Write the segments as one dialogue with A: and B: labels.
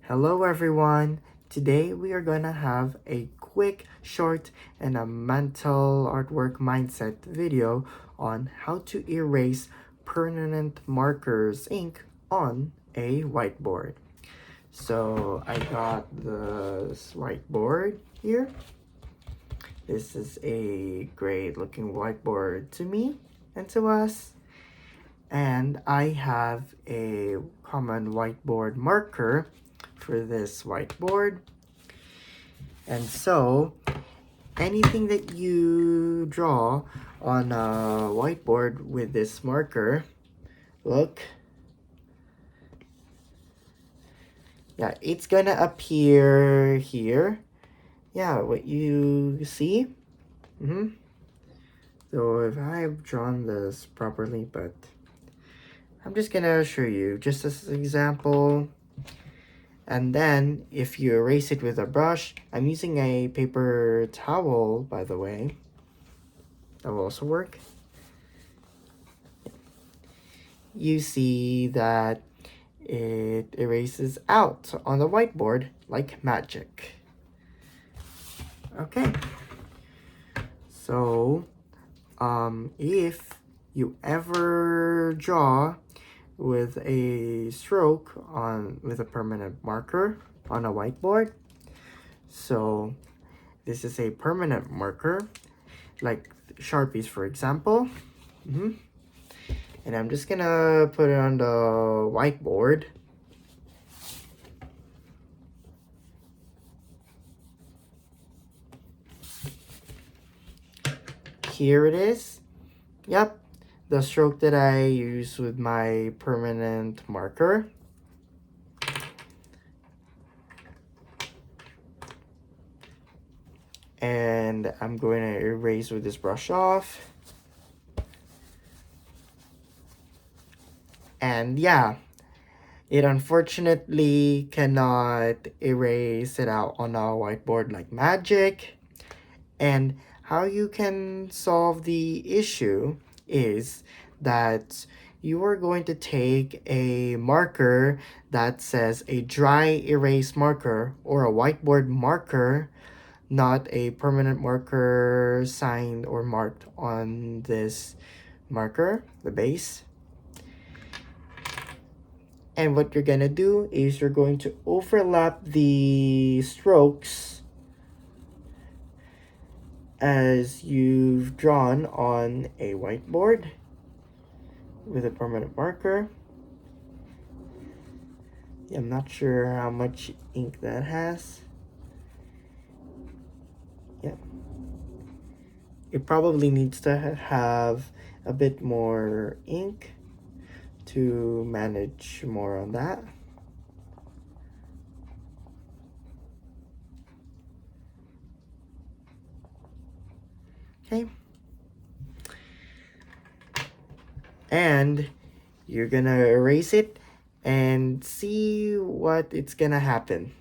A: Hello everyone! Today we are gonna have a quick, short, and a mental artwork mindset video on how to erase permanent markers ink on a whiteboard. So I got this whiteboard here. This is a great looking whiteboard to me and to us. And I have a common whiteboard marker for this whiteboard. And so anything that you draw on a whiteboard with this marker, look, yeah, it's gonna appear here. Yeah, what you see. So if I've drawn this properly, but I'm just gonna show you just as an example. And then if you erase it with a brush, I'm using a paper towel, by the way. That will also work. You see that it erases out on the whiteboard like magic. Okay. So, if you ever draw with a stroke with a permanent marker on a whiteboard, so this is a permanent marker, like Sharpies, for example. And I'm just gonna put it on the whiteboard. Here it is. Yep, the stroke that I use with my permanent marker. And I'm going to erase with this brush off. And yeah, it unfortunately cannot erase it out on a whiteboard like magic. And how you can solve the issue is that you are going to take a marker that says a dry erase marker or a whiteboard marker, not a permanent marker signed or marked on this marker, the base. And what you're gonna do is you're going to overlap the strokes as you've drawn on a whiteboard with a permanent marker. I'm not sure how much ink that has. Yep. It probably needs to have a bit more ink to manage more on that. Okay. And you're gonna erase it and see what it's gonna happen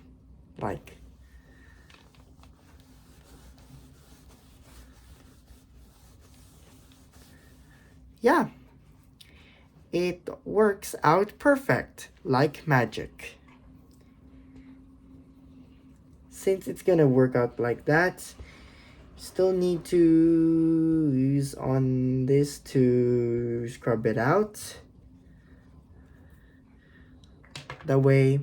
A: like. Yeah, it works out perfect like magic. Since it's gonna work out like that, still need to use on this to scrub it out. That way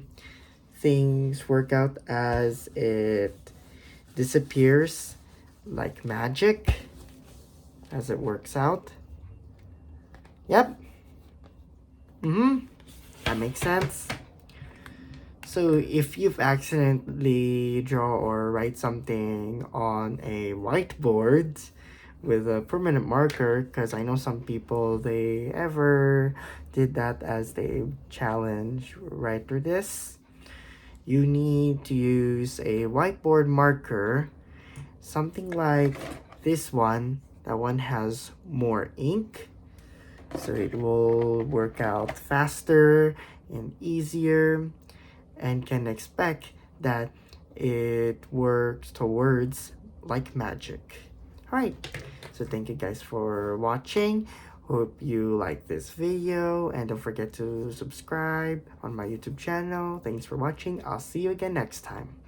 A: things work out as it disappears like magic as it works out. Yep. That makes sense. So if you've accidentally draw or write something on a whiteboard with a permanent marker, because I know some people, they ever did that as they challenge right through this, you need to use a whiteboard marker, something like this one. That one has more ink, so it will work out faster and easier, and can expect that it works towards like magic. Alright, so thank you guys for watching. Hope you like this video and don't forget to subscribe on my YouTube channel. Thanks for watching. I'll see you again next time.